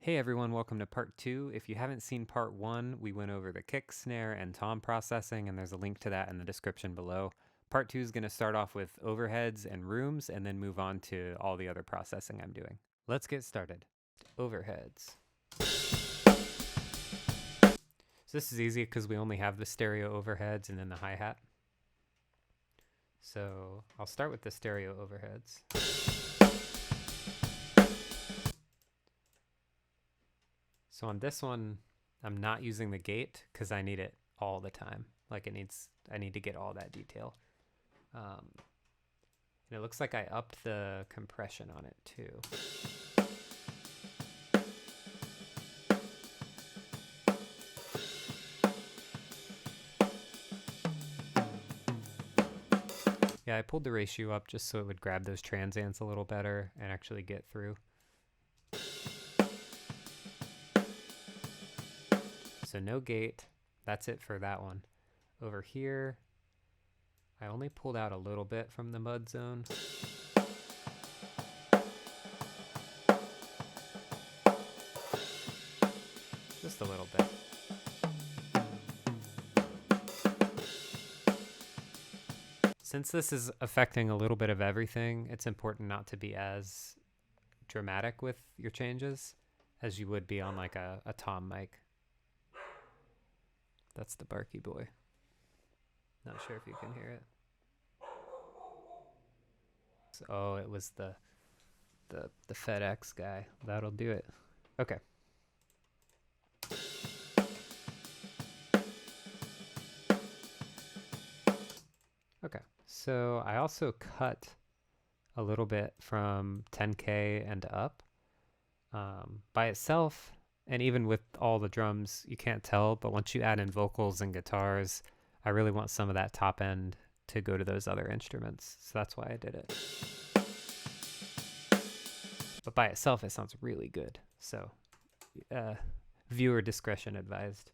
Hey everyone, welcome to part 2. If you haven't seen part 1, we went over the kick, snare, and tom processing, and there's a link to that in the description below. Part 2 is going to start off with overheads and rooms, and then move on to all the other processing I'm doing. Let's get started. Overheads. So this is easy because we only have the stereo overheads and then the hi-hat. So I'll start with the stereo overheads. So on this one, I'm not using the gate because I need it all the time. Like I need to get all that detail. And it looks like I upped the compression on it too. Yeah, I pulled the ratio up just so it would grab those transients a little better and actually get through. So no gate. That's it for that one. Over here, I only pulled out a little bit from the mud zone. Just a little bit. Since this is affecting a little bit of everything, it's important not to be as dramatic with your changes as you would be on like a tom mic. That's the barky boy. Not sure if you can hear it. Oh, it was the FedEx guy. That'll do it. Okay. Okay. So I also cut a little bit from 10K and up. By itself, and even with all the drums, you can't tell, but once you add in vocals and guitars, I really want some of that top end to go to those other instruments. So that's why I did it. But by itself, it sounds really good. So viewer discretion advised.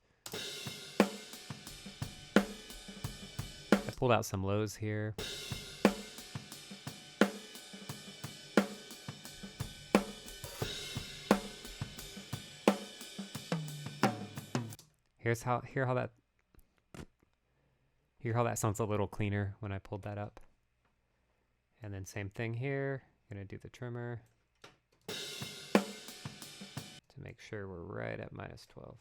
I pulled out some lows here. Hear how that sounds a little cleaner when I pulled that up. And then same thing here. I'm gonna do the trimmer to make sure we're right at -12.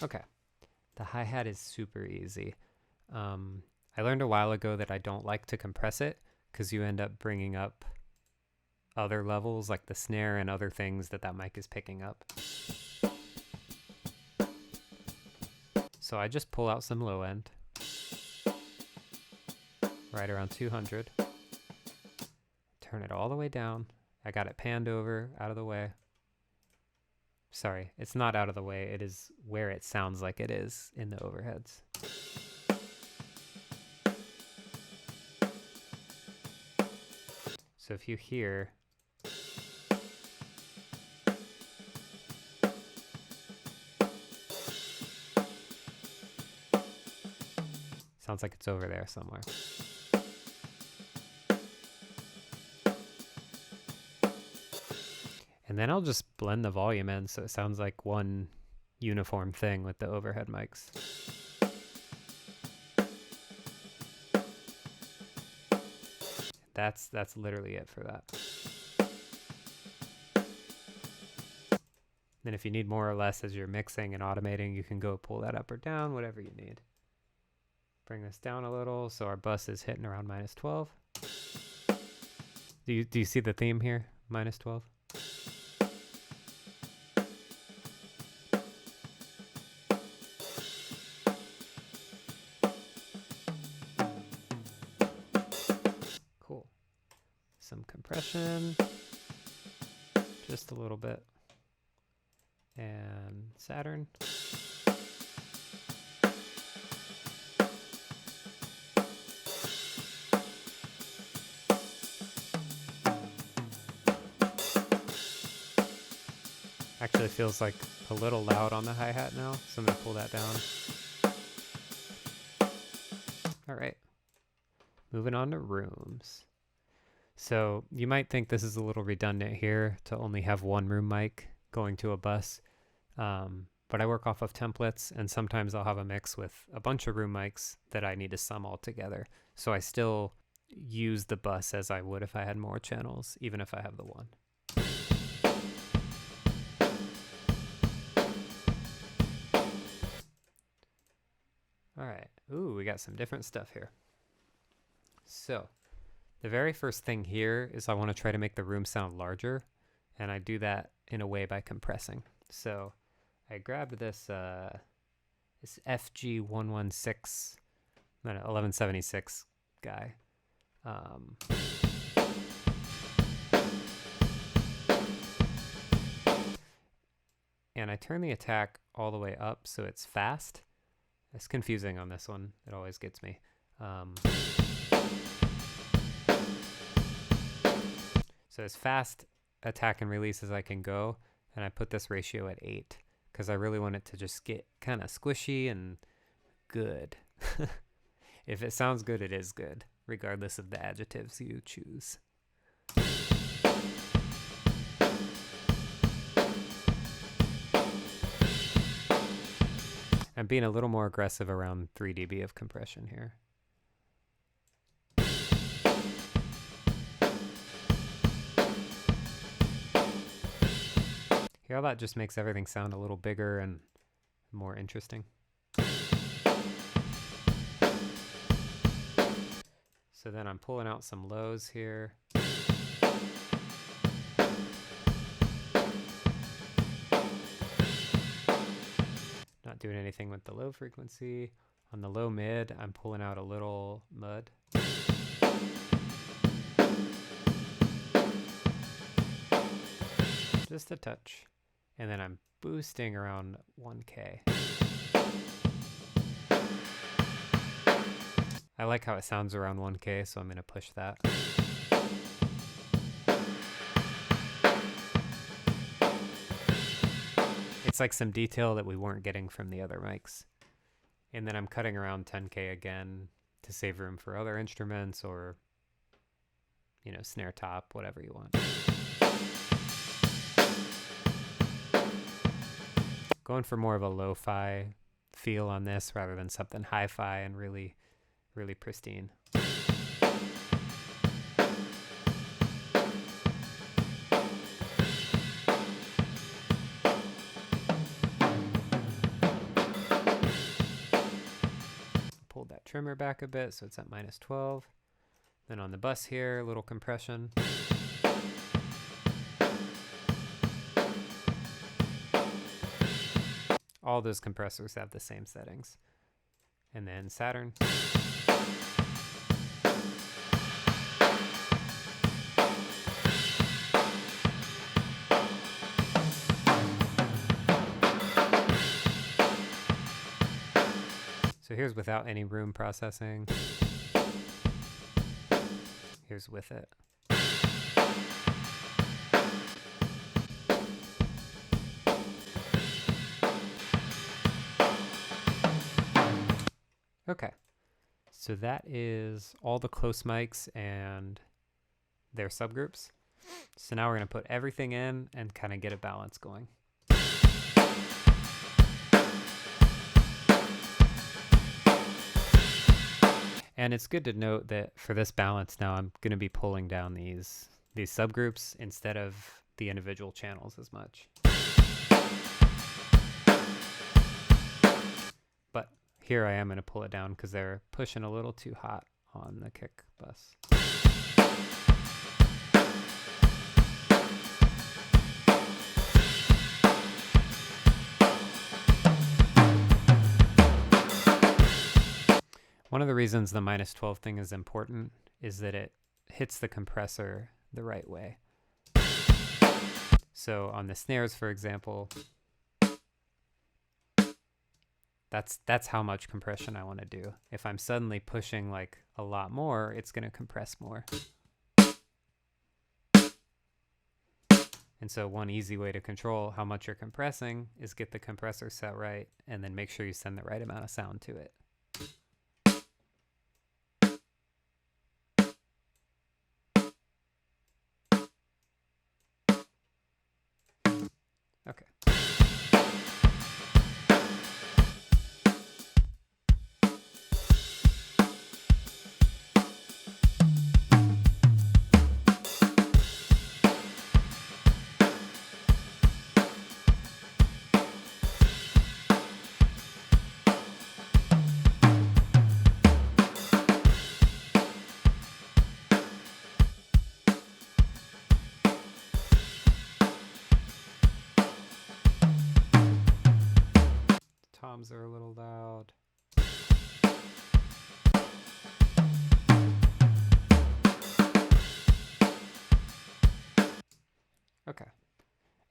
Okay, the hi-hat is super easy. I learned a while ago that I don't like to compress it because you end up bringing up other levels like the snare and other things that mic is picking up. So I just pull out some low end, right around 200, turn it all the way down. I got it panned over, out of the way. Sorry, it's not out of the way. It is where it sounds like it is in the overheads. So if you hear, sounds like it's over there somewhere. And then I'll just blend the volume in so it sounds like one uniform thing with the overhead mics. That's literally it for that. Then if you need more or less as you're mixing and automating, you can go pull that up or down, whatever you need. Bring this down a little so our bus is hitting around -12. Do you see the theme here? -12. Cool. Some compression, just a little bit. And Saturn. Actually feels like a little loud on the hi-hat now, so I'm gonna pull that down. All right, moving on to rooms. So you might think this is a little redundant here to only have one room mic going to a bus. But I work off of templates, and sometimes I'll have a mix with a bunch of room mics that I need to sum all together. So I still use the bus as I would if I had more channels, even if I have the one. All right. Ooh, we got some different stuff here. So the very first thing here is I want to try to make the room sound larger, and I do that in a way by compressing. So I grabbed this this FG116, 1176 guy. And I turn the attack all the way up so it's fast. It's confusing on this one. It always gets me. So as fast attack and release as I can go, and I put this ratio at 8 because I really want it to just get kind of squishy and good. If it sounds good, it is good, regardless of the adjectives you choose. I'm being a little more aggressive around 3 dB of compression here. Hear how that just makes everything sound a little bigger and more interesting? So then I'm pulling out some lows here. Not doing anything with the low frequency. On the low mid, I'm pulling out a little mud. Just a touch. And then I'm boosting around 1K. I like how it sounds around 1K, so I'm going to push that. It's like some detail that we weren't getting from the other mics. And then I'm cutting around 10K again to save room for other instruments or, you know, snare top, whatever you want. Going for more of a lo-fi feel on this rather than something hi-fi and really, really pristine. Pulled that trimmer back a bit so it's at -12. Then on the bus here, a little compression. All those compressors have the same settings. And then Saturn. So here's without any room processing. Here's with it. Okay, so that is all the close mics and their subgroups. So now we're going to put everything in and kind of get a balance going. And it's good to note that for this balance now, I'm going to be pulling down these subgroups instead of the individual channels as much. But here I am going to pull it down because they're pushing a little too hot on the kick bus. One of the reasons the -12 thing is important is that it hits the compressor the right way. So on the snares, for example, that's how much compression I want to do. If I'm suddenly pushing like a lot more, it's going to compress more. And so one easy way to control how much you're compressing is get the compressor set right and then make sure you send the right amount of sound to it. toms are a little loud. Okay.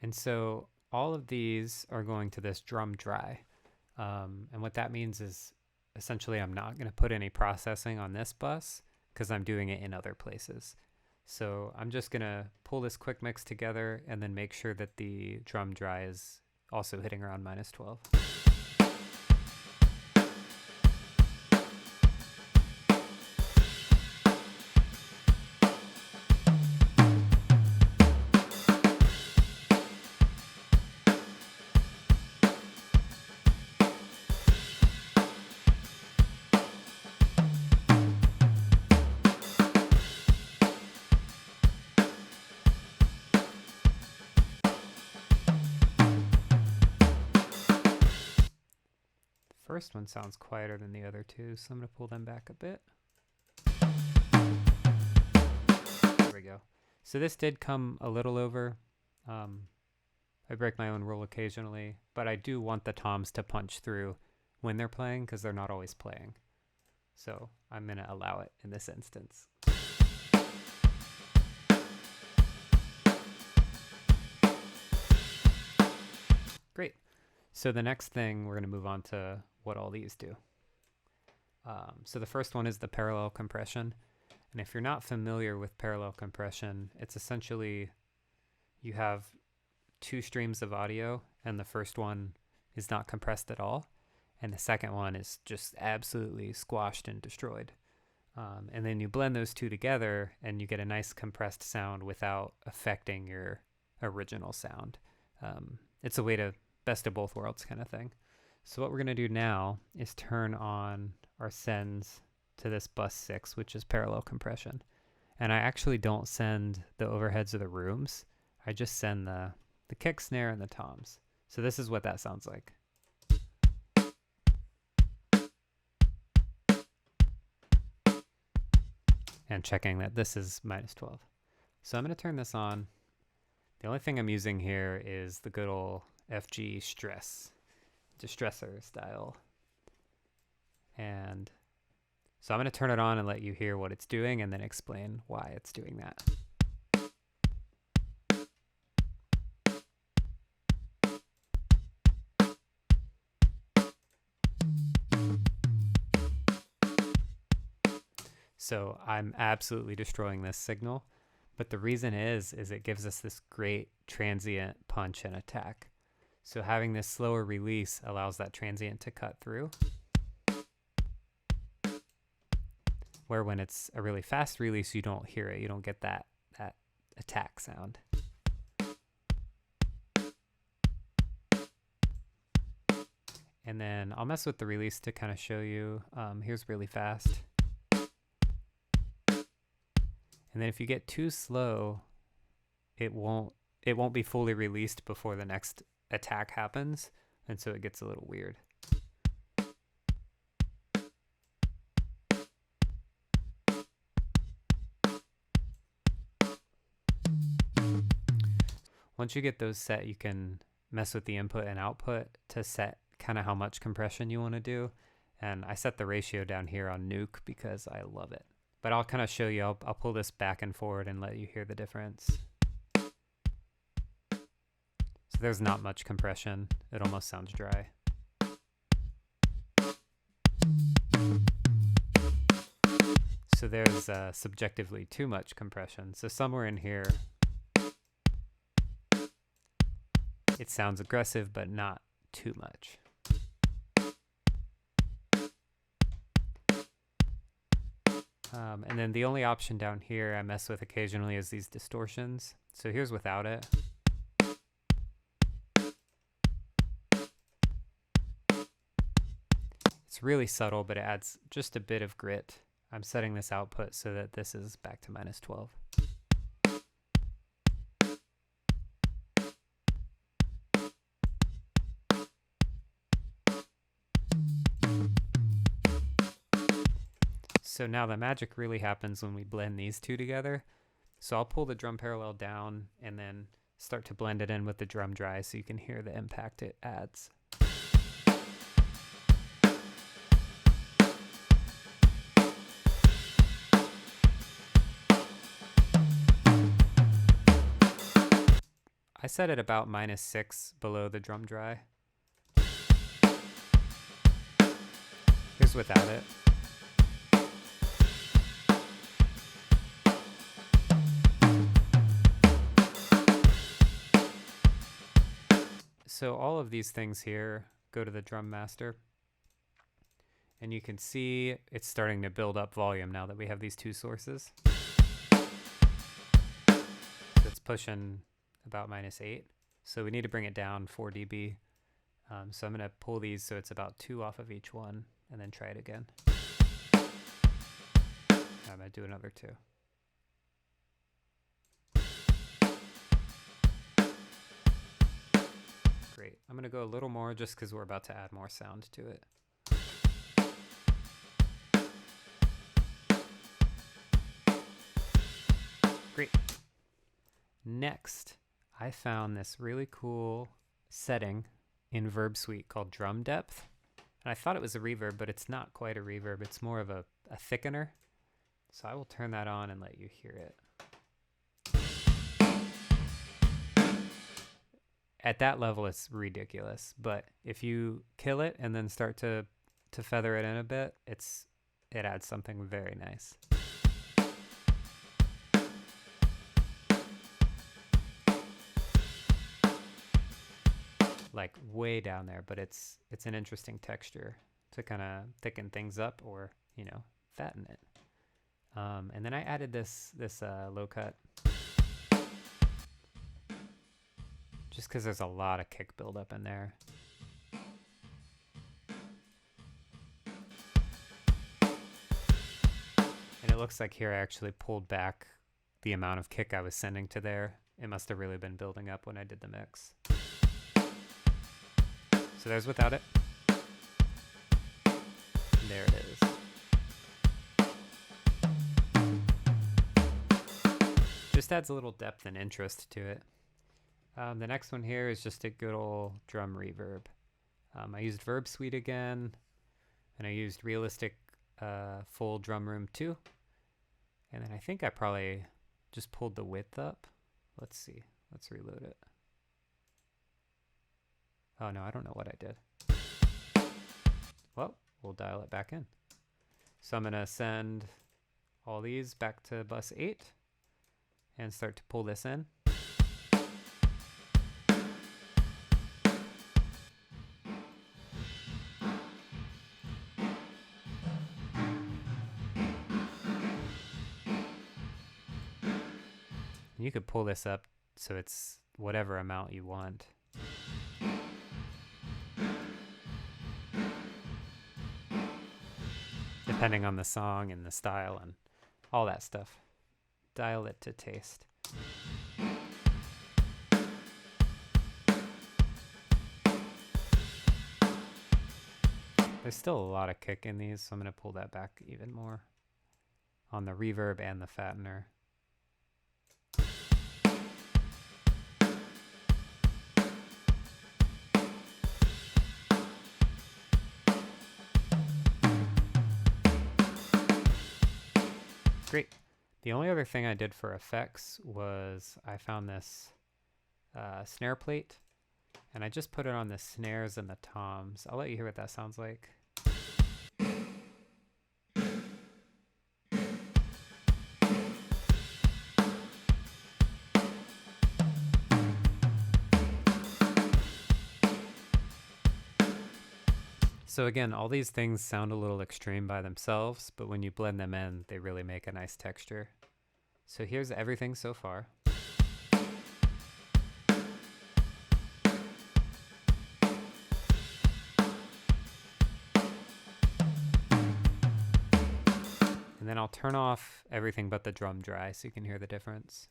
And so all of these are going to this drum dry. And what that means is essentially I'm not going to put any processing on this bus because I'm doing it in other places. So I'm just going to pull this quick mix together and then make sure that the drum dry is also hitting around -12. First one sounds quieter than the other two, so I'm going to pull them back a bit. There we go. So this did come a little over. I break my own rule occasionally, but I do want the toms to punch through when they're playing because they're not always playing. So I'm going to allow it in this instance. Great. So the next thing, we're going to move on to what all these do. So the first one is the parallel compression. And if you're not familiar with parallel compression, it's essentially you have two streams of audio, and the first one is not compressed at all, and the second one is just absolutely squashed and destroyed. And then you blend those two together, and you get a nice compressed sound without affecting your original sound. It's a way to best of both worlds kind of thing. So what we're going to do now is turn on our sends to this bus 6, which is parallel compression. And I actually don't send the overheads of the rooms. I just send the kick, snare, and the toms. So this is what that sounds like. And checking that this is -12. So I'm going to turn this on. The only thing I'm using here is the good old FG distressor style. And so I'm going to turn it on and let you hear what it's doing and then explain why it's doing that. So I'm absolutely destroying this signal, but the reason is it gives us this great transient punch and attack. So having this slower release allows that transient to cut through. Where when it's a really fast release, you don't hear it. You don't get that attack sound. And then I'll mess with the release to kind of show you. Here's really fast. And then if you get too slow, it won't be fully released before the next attack happens, and so it gets a little weird. Once you get those set, you can mess with the input and output to set kind of how much compression you want to do. And I set the ratio down here on Nuke because I love it. But I'll kind of show you, I'll pull this back and forward and let you hear the difference. So there's not much compression. It almost sounds dry. So there's subjectively too much compression. So somewhere in here, it sounds aggressive, but not too much. And then the only option down here I mess with occasionally is these distortions. So here's without it. It's really subtle, but it adds just a bit of grit. I'm setting this output so that this is back to -12. So now the magic really happens when we blend these two together. So I'll pull the drum parallel down and then start to blend it in with the drum dry so you can hear the impact it adds. I set it about -6 below the drum dry. Here's without it. So all of these things here go to the drum master. And you can see it's starting to build up volume now that we have these two sources. So it's pushing about -8. So we need to bring it down 4 dB. So I'm going to pull these so it's about 2 off of each one and then try it again. I'm going to do another 2. Great. I'm going to go a little more just because we're about to add more sound to it. Great. Next, I found this really cool setting in Verb Suite called Drum Depth. And I thought it was a reverb, but it's not quite a reverb. It's more of a thickener. So I will turn that on and let you hear it. At that level, it's ridiculous. But if you kill it and then start to feather it in a bit, it adds something very nice. Like way down there, but it's an interesting texture to kind of thicken things up or, you know, fatten it. And then I added this low cut just because there's a lot of kick buildup in there. And it looks like here I actually pulled back the amount of kick I was sending to there. It must have really been building up when I did the mix. So there's without it. And there it is. Just adds a little depth and interest to it. The next one here is just a good old drum reverb. I used Verb Suite again, and I used Realistic Full Drum Room 2. And then I think I probably just pulled the width up. Let's see. Let's reload it. Oh no, I don't know what I did. Well, we'll dial it back in. So I'm going to send all these back to bus 8 and start to pull this in. You could pull this up so it's whatever amount you want. Depending on the song and the style and all that stuff. Dial it to taste. There's still a lot of kick in these, so I'm going to pull that back even more on the reverb and the fattener. Great. The only other thing I did for effects was I found this snare plate, and I just put it on the snares and the toms. I'll let you hear what that sounds like. So again, all these things sound a little extreme by themselves, but when you blend them in, they really make a nice texture. So here's everything so far. And then I'll turn off everything but the drum dry so you can hear the difference.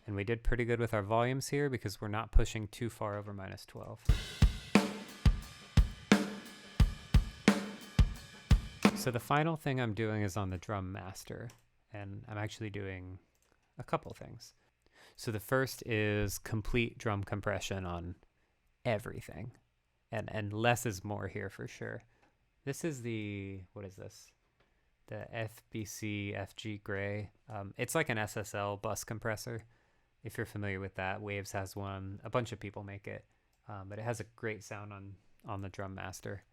And we did pretty good with our volumes here because we're not pushing too far over -12. So the final thing I'm doing is on the drum master, and I'm actually doing a couple things. So the first is complete drum compression on everything. And less is more here for sure. This is the, what is this? The FBC FG Gray. It's like an SSL bus compressor. If you're familiar with that, Waves has one. A bunch of people make it, but it has a great sound on the Drum Master.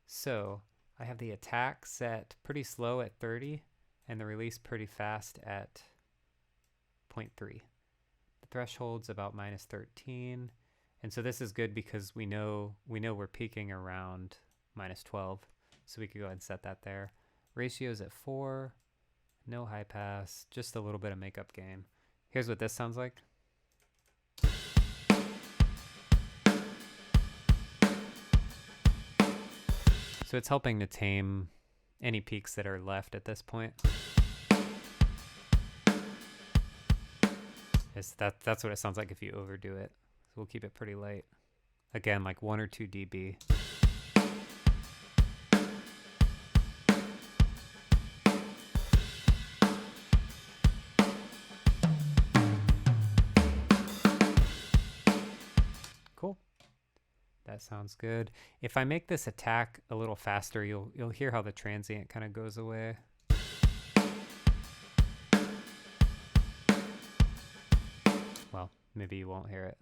So I have the attack set pretty slow at 30 and the release pretty fast at 0.3. The threshold's about -13. And so this is good because we know we're peaking around -12. So we could go ahead and set that there. Ratio's at 4, no high pass, just a little bit of makeup gain. Here's what this sounds like. So it's helping to tame any peaks that are left at this point. That's what it sounds like if you overdo it. So we'll keep it pretty light. Again, like 1 or 2 dB. Cool. That sounds good. If I make this attack a little faster, you'll hear how the transient kind of goes away. Well, maybe you won't hear it.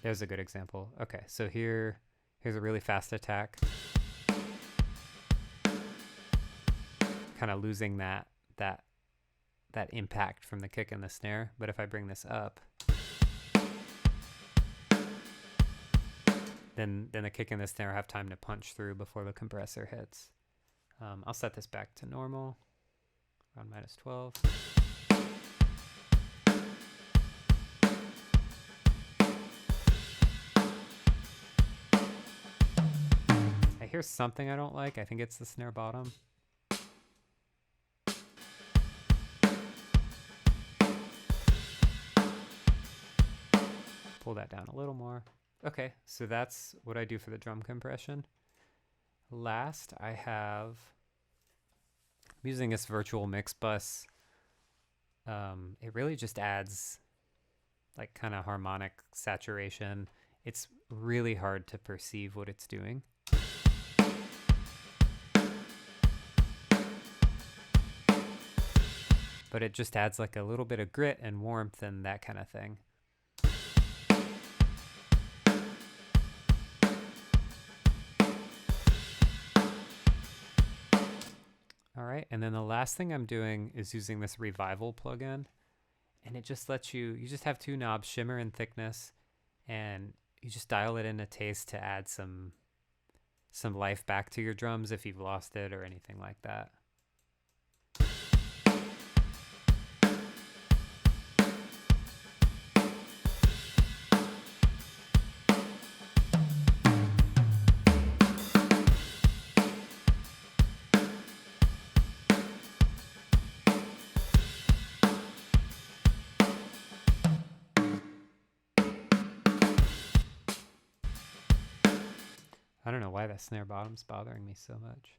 There's a good example. Okay, so here's a really fast attack. Kind of losing that impact from the kick and the snare. But if I bring this up, then the kick and the snare have time to punch through before the compressor hits. I'll set this back to normal, around -12. I hear something I don't like. I think it's the snare bottom. Pull that down a little more. Okay, so that's what I do for the drum compression. Last, I'm using this virtual mix bus. It really just adds like kind of harmonic saturation. It's really hard to perceive what it's doing. But it just adds like a little bit of grit and warmth and that kind of thing. All right, and then the last thing I'm doing is using this Revival plugin, and it just lets you just have 2 knobs, shimmer and thickness, and you just dial it in a taste to add some life back to your drums if you've lost it or anything like that. I don't know why that snare bottom's bothering me so much.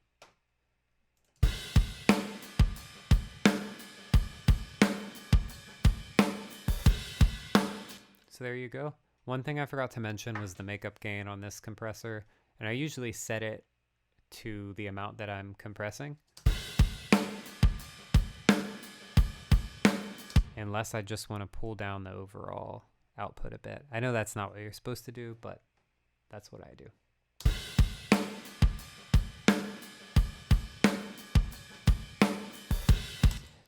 So there you go. One thing I forgot to mention was the makeup gain on this compressor, and I usually set it to the amount that I'm compressing, unless I just want to pull down the overall output a bit. I know that's not what you're supposed to do, but that's what I do.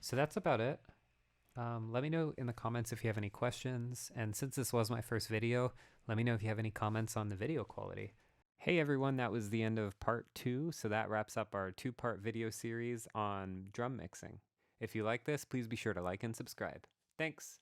So that's about it. Let me know in the comments if you have any questions. And since this was my first video, let me know if you have any comments on the video quality. Hey everyone, that was the end of part 2. So that wraps up our 2-part video series on drum mixing. If you like this, please be sure to like and subscribe. Thanks.